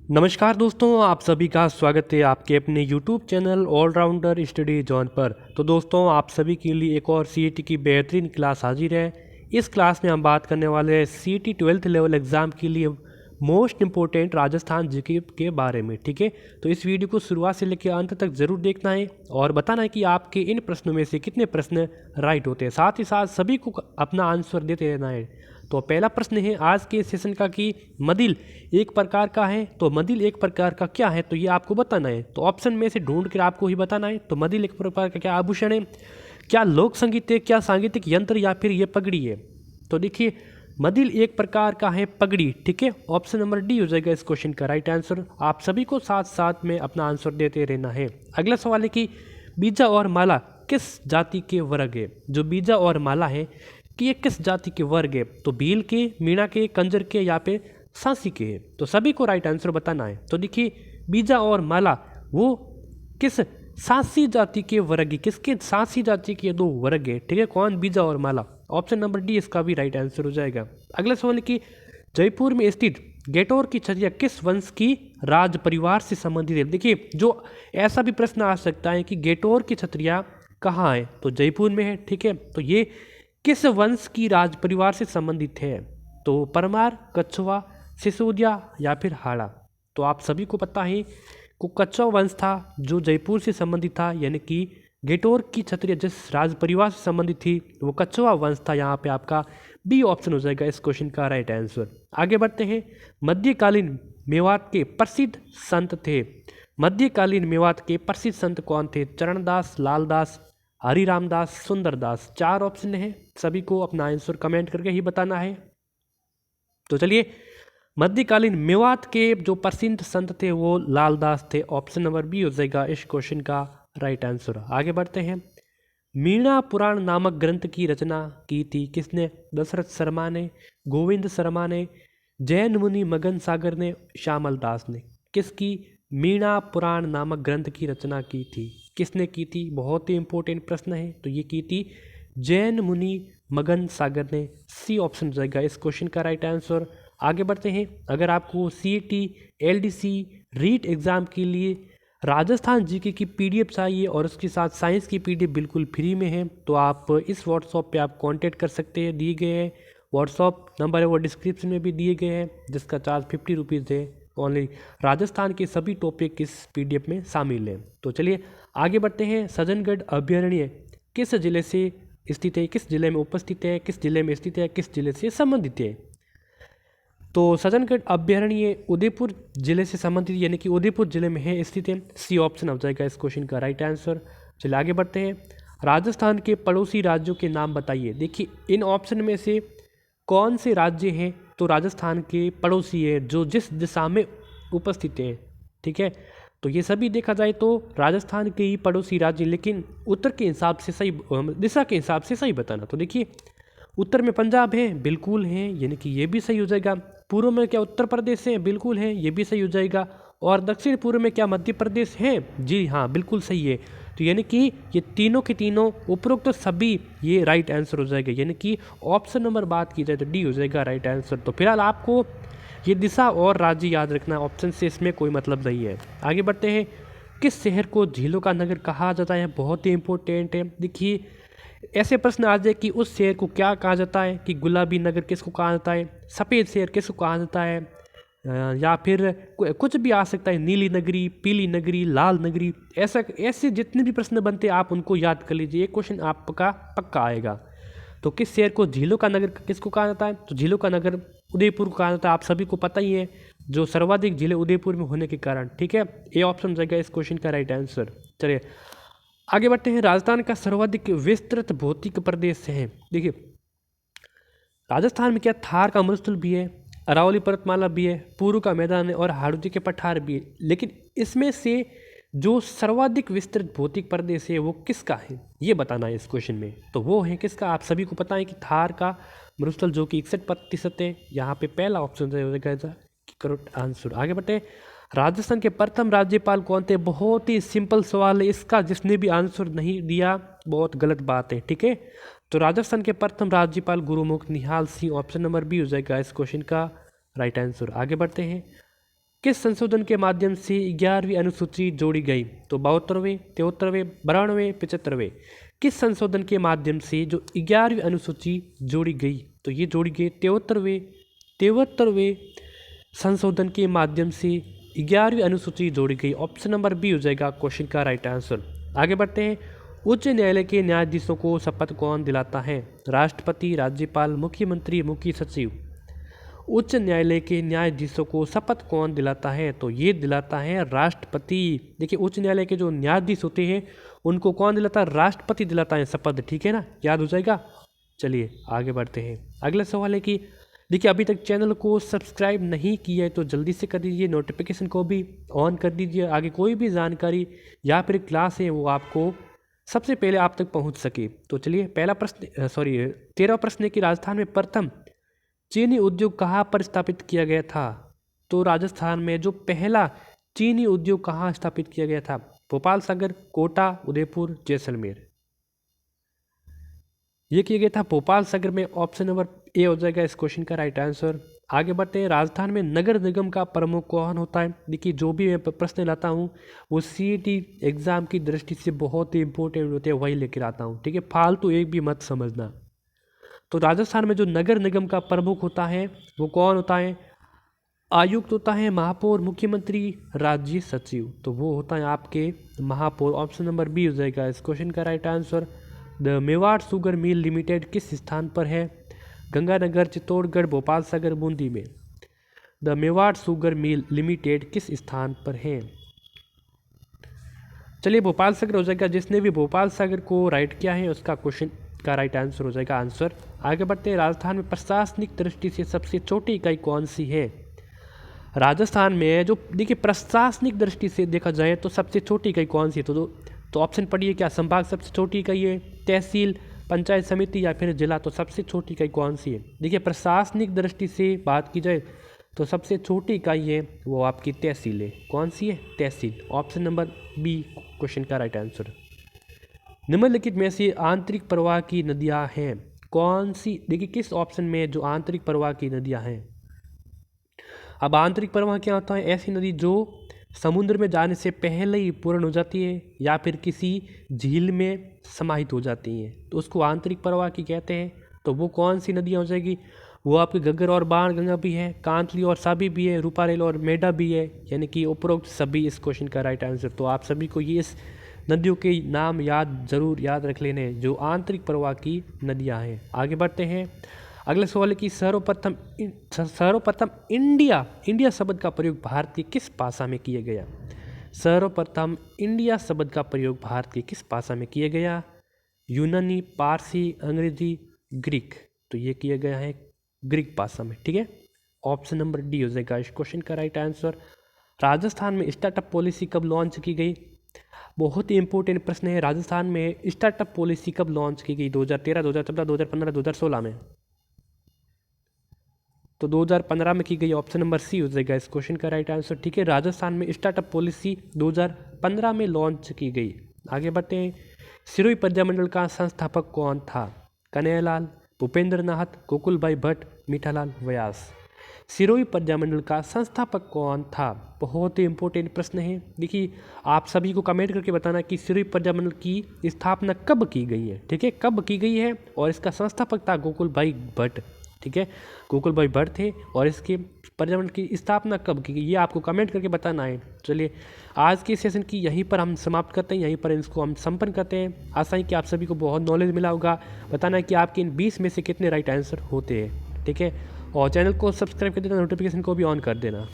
नमस्कार दोस्तों, आप सभी का स्वागत है आपके अपने YouTube channel allrounder study zone पर। तो दोस्तों, आप सभी के लिए एक और CET की बेहतरीन क्लास हाजिर है। इस क्लास में हम बात करने वाले हैं CET 12th लेवल एग्ज़ाम के लिए मोस्ट इम्पोर्टेंट राजस्थान जीके के बारे में। ठीक है, तो इस वीडियो को शुरुआत से लेकर अंत तक ज़रूर देखना है और बताना है कि आपके इन प्रश्नों में से कितने प्रश्न राइट होते हैं। साथ ही साथ सभी को अपना आंसर देते रहना है। तो पहला प्रश्न है आज के सेशन का कि मदिल एक प्रकार का है। तो मदिल एक प्रकार का क्या है, तो ये आपको बताना है। तो ऑप्शन में से ढूंढ कर आपको ही बताना है। तो मदिल एक प्रकार का क्या आभूषण है, क्या लोक संगीत है, क्या सांगीतिक यंत्र, या फिर ये पगड़ी है। तो देखिए, मदिल एक प्रकार का है पगड़ी। ठीक है, ऑप्शन नंबर डी हो जाएगा इस क्वेश्चन का राइट आंसर। आप सभी को साथ साथ में अपना आंसर देते रहना है। अगला सवाल है कि बीजा और माला किस जाति के वर्ग है। जो बीजा और माला है कि ये किस जाति के वर्ग है, तो भील के, मीणा के, कंजर के, या फिर सांसी के है। तो सभी को राइट आंसर बताना है। तो देखिए, बीजा और माला वो किस सांसी जाति के वर्ग है, किसके सांसी जाति के दो वर्ग है। ठीक है, कौन, बीजा और माला। ऑप्शन नंबर डी इसका भी राइट आंसर हो जाएगा। अगला सवाल है कि जयपुर में स्थित गेटोर की छतरिया किस वंश की राज परिवार से संबंधित है। देखिए, जो ऐसा भी प्रश्न आ सकता है कि गेटोर की छतरिया कहाँ है, तो जयपुर में है। ठीक है, तो ये किस वंश की राज परिवार से संबंधित है, तो परमार, कछवा, सिसोदिया, या फिर हाड़ा। तो आप सभी को पता है को कछवा वंश था जो जयपुर से संबंधित था, यानी कि गेटोर की क्षत्रिय जिस राज परिवार से संबंधित थी वो कछवा वंश था। यहाँ पे आपका बी ऑप्शन हो जाएगा इस क्वेश्चन का राइट आंसर। आगे बढ़ते हैं। मध्यकालीन मेवात के प्रसिद्ध संत थे। मध्यकालीन मेवात के प्रसिद्ध संत कौन थे। चरणदास, लालदास, हरिरामदास, सुंदरदास। चार ऑप्शन है, सभी को अपना आंसर कमेंट करके ही बताना है। तो चलिए, मध्यकालीन मेवात के जो प्रसिद्ध संत थे वो लालदास थे। ऑप्शन नंबर बी हो जाएगा इस क्वेश्चन का राइट आंसर। आगे बढ़ते हैं। मीणा पुराण नामक ग्रंथ की रचना की थी किसने। दशरथ शर्मा ने, गोविंद शर्मा ने, जैन मुनि मगन सागर ने, श्यामल दास ने। किसकी मीणा पुराण नामक ग्रंथ की रचना की थी, किसने की थी। बहुत ही इंपॉर्टेंट प्रश्न है। तो ये की थी जैन मुनि मगन सागर ने। सी ऑप्शन जाएगा इस क्वेश्चन का राइट आंसर। आगे बढ़ते हैं। अगर आपको CET, LDC, रीट एग्ज़ाम के लिए राजस्थान जीके की PDF चाहिए और उसके साथ साइंस की PDF बिल्कुल फ्री में है, तो आप इस व्हाट्सएप पे आप कांटेक्ट कर सकते हैं। दिए गए हैं व्हाट्सएप नंबर है वो डिस्क्रिप्शन में भी दिए गए हैं, जिसका चार्ज 50 रुपीज़ है। ओनली राजस्थान के सभी टॉपिक इस PDF में शामिल हैं। तो चलिए आगे बढ़ते हैं। सज्जनगढ़ अभ्यारण्य किस जिले से स्थित है, किस जिले में उपस्थित है, किस जिले में स्थित है, किस जिले से संबंधित है। तो सज्जनगढ़ अभ्यारण्य उदयपुर जिले से संबंधित, यानी कि उदयपुर जिले में है स्थित है। सी ऑप्शन हो जाएगा इस क्वेश्चन का राइट आंसर। चलिए आगे बढ़ते हैं। राजस्थान के पड़ोसी राज्यों के नाम बताइए। देखिए, इन ऑप्शन में से कौन से राज्य हैं, तो राजस्थान के पड़ोसी है जो जिस दिशा में उपस्थित हैं। ठीक है, तो ये सभी देखा जाए तो राजस्थान के ही पड़ोसी राज्य, लेकिन उत्तर के हिसाब से सही, दिशा के हिसाब से सही बताना। तो देखिए, उत्तर में पंजाब है, बिल्कुल है, यानी कि ये भी सही हो जाएगा। पूर्व में क्या उत्तर प्रदेश है, बिल्कुल है, ये भी सही हो जाएगा। और दक्षिण पूर्व में क्या मध्य प्रदेश है, जी हाँ बिल्कुल सही है। तो यानी कि ये तीनों के तीनों उपरोक्त तो सभी ये राइट आंसर हो जाएगा, यानी कि ऑप्शन नंबर बात की जाए तो डी हो जाएगा राइट आंसर। तो फिलहाल आपको ये दिशा और राज्य याद रखना, ऑप्शन से इसमें कोई मतलब नहीं है। आगे बढ़ते हैं। किस शहर को झीलों का नगर कहा जाता है, बहुत ही इंपॉर्टेंट है। देखिए, ऐसे प्रश्न आ जाए कि उस शहर को क्या कहा जाता है, कि गुलाबी नगर किसको कहा जाता है, सफ़ेद शहर किसको कहा जाता है, या फिर कुछ भी आ सकता है, नीली नगरी, पीली नगरी, लाल नगरी। ऐसे जितने भी प्रश्न बनते हैं आप उनको याद कर लीजिए, एक क्वेश्चन आपका पक्का आएगा। तो किस शहर को झीलों का नगर किसको कहा जाता है, तो झीलों का नगर उदयपुर को कहा जाता है। आप सभी को पता ही है, जो सर्वाधिक झीलें उदयपुर में होने के कारण। ठीक है, ए ऑप्शन जाएगा इस क्वेश्चन का राइट आंसर। चलिए आगे बढ़ते हैं। राजस्थान का सर्वाधिक विस्तृत भौतिक प्रदेश है। देखिए, राजस्थान में क्या थार का मरुस्थल भी है, अरावली पर्वतमाला भी है, पूर्व का मैदान है, और हाड़ौती के पठार भी है। लेकिन इसमें से जो सर्वाधिक विस्तृत भौतिक प्रदेश है वो किसका है, ये बताना है इस क्वेश्चन में। तो वो है किसका, आप सभी को पता है कि थार का मरुस्थल, जो कि 61% है। यहाँ पे पहला ऑप्शन जाएगा करेक्ट आंसर। आगे बढ़ते। राजस्थान के प्रथम राज्यपाल कौन थे, बहुत ही सिंपल सवाल है इसका, जिसने भी आंसर नहीं दिया बहुत गलत बात है। ठीक है, तो राजस्थान के प्रथम राज्यपाल गुरुमुख निहाल सिंह। ऑप्शन नंबर बी हो जाएगा इस क्वेश्चन का राइट आंसर। आगे बढ़ते हैं। किस संशोधन के माध्यम से 11वीं अनुसूची जोड़ी गई? तो 72वें, 73वें, 92वें, 75वें। किस संशोधन के माध्यम से जो 11वीं अनुसूची जोड़ी गई? तो ये जोड़ी गई 73वें संशोधन के माध्यम से 11वीं अनुसूची जोड़ी गई। ऑप्शन नंबर बी हो जाएगा क्वेश्चन का राइट आंसर। आगे बढ़ते हैं। उच्च न्यायालय के न्यायाधीशों को शपथ कौन दिलाता है? राष्ट्रपति, राज्यपाल, मुख्यमंत्री, मुख्य सचिव। उच्च न्यायालय के न्यायाधीशों को शपथ कौन दिलाता है? तो ये दिलाता है राष्ट्रपति। देखिए, उच्च न्यायालय के जो न्यायाधीश होते हैं उनको कौन दिलाता है? राष्ट्रपति दिलाता है शपथ। ठीक है ना, याद हो जाएगा। चलिए आगे बढ़ते हैं। अगला सवाल है कि देखिए, अभी तक चैनल को सब्सक्राइब नहीं किया है तो जल्दी से कर दीजिए, नोटिफिकेशन को भी ऑन कर दीजिए। आगे कोई भी जानकारी या फिर क्लास है वो आपको सबसे पहले आप तक पहुंच सके। तो चलिए, पहला प्रश्न 13वां प्रश्न है कि राजस्थान में प्रथम चीनी उद्योग कहाँ पर स्थापित किया गया था? तो राजस्थान में जो पहला चीनी उद्योग कहाँ स्थापित किया गया था? भोपाल, सागर, कोटा, उदयपुर, जैसलमेर। ये किया गया था भोपाल सागर में। ऑप्शन नंबर ए हो जाएगा इस क्वेश्चन का राइट आंसर। आगे बढ़ते हैं। राजस्थान में नगर निगम का प्रमुख कौन होता है? देखिए, जो भी मैं प्रश्न लाता हूँ वो सीईटी एग्जाम की दृष्टि से बहुत ही इंपॉर्टेंट होते हैं, वही लेकर आता हूँ। ठीक है, फालतू एक भी मत समझना। तो राजस्थान में जो नगर निगम का प्रमुख होता है वो कौन होता है? आयुक्त होता है, महापौर, मुख्यमंत्री, राज्य सचिव। तो वो होता है आपके महापौर। ऑप्शन नंबर बी हो जाएगा इस क्वेश्चन का right answer. The Mewar sugar mill limited किस स्थान पर है? गंगानगर, चित्तौड़गढ़, भोपाल सागर, बूंदी में। The Mewar sugar mill limited किस स्थान पर है? चलिए, भोपाल सागर हो जाएगा। जिसने भी भोपाल सागर को राइट किया है उसका क्वेश्चन का राइट आंसर हो जाएगा आंसर। आगे बढ़ते हैं। राजस्थान में प्रशासनिक दृष्टि से सबसे छोटी इकाई कौन सी है? राजस्थान में जो देखिए प्रशासनिक दृष्टि से देखा जाए तो सबसे छोटी इकाई कौन सी है? तो ऑप्शन पढ़िए। क्या संभाग सबसे छोटी इकाई है, तहसील, पंचायत समिति या फिर जिला? तो सबसे छोटी इकाई कौन सी है? देखिए, प्रशासनिक दृष्टि से बात की जाए तो सबसे छोटी इकाई है वो आपकी तहसील है। कौन सी है? तहसील। ऑप्शन नंबर बी क्वेश्चन का राइट आंसर। निम्नलिखित में से आंतरिक प्रवाह की नदियां हैं कौन सी? देखिए, किस ऑप्शन में जो आंतरिक प्रवाह की नदियां हैं। अब आंतरिक प्रवाह क्या होता है? ऐसी नदी जो समुद्र में जाने से पहले ही पूर्ण हो जाती है या फिर किसी झील में समाहित हो जाती हैं, तो उसको आंतरिक प्रवाह की कहते हैं। तो वो कौन सी नदियाँ हो जाएगी? वो आपके घग्गर और बाण गंगा भी है, कांतली और साबी भी है, रूपारेल और मेढा भी है, यानी कि उपरोक्त सभी इस क्वेश्चन का राइट आंसर। तो आप सभी को ये इस नदियों के नाम जरूर याद रख लेने हैं जो आंतरिक प्रवाह की नदियाँ हैं। आगे बढ़ते हैं। अगला सवाल है कि सर्वप्रथम इंडिया शब्द का प्रयोग भारत की किस भाषा में किया गया? सर्वप्रथम इंडिया शब्द का प्रयोग भारत की किस भाषा में किया गया? यूनानी, पारसी, अंग्रेजी, ग्रीक। तो ये किया गया है ग्रीक भाषा में। ठीक है, ऑप्शन नंबर डी हो जाएगा इस क्वेश्चन का राइट आंसर। राजस्थान में स्टार्टअप पॉलिसी कब लॉन्च की गई? बहुत ही इंपॉर्टेंट प्रश्न है। राजस्थान में स्टार्टअप पॉलिसी कब लॉन्च की गई? 2013, 2014, 2015, 2016 में। तो 2015 में की गई। ऑप्शन नंबर सी हो जाएगा इस क्वेश्चन का राइट आंसर। ठीक है, राजस्थान में स्टार्टअप पॉलिसी 2015 में लॉन्च की गई। आगे बढ़ते हैं। सिरोही प्रजामंडल का संस्थापक कौन था? कन्हैयालाल, भूपेंद्र नाथ, गोकुलभाई भट्ट, मीठालाल व्यास। सिरोही प्रजामंडल का संस्थापक कौन था? बहुत ही इंपॉर्टेंट प्रश्न है। देखिए, आप सभी को कमेंट करके बताना कि सिरोही प्रजामंडल की स्थापना कब की गई है। ठीक है, कब की गई है और इसका संस्थापक था गोकुलभाई भट्ट। ठीक है, गोकुलभाई भट्ट थे और इसके प्रजामंडल की स्थापना कब की गई ये आपको कमेंट करके बताना है। चलिए, आज के सेशन की यहीं पर हम समाप्त करते हैं, यहीं पर इसको हम संपन्न करते हैं। आशा है कि आप सभी को बहुत नॉलेज मिला होगा। बताना है कि आपके इन 20 में से कितने राइट आंसर होते हैं। ठीक है, और चैनल को सब्सक्राइब कर देना, नोटिफिकेशन को भी ऑन कर देना।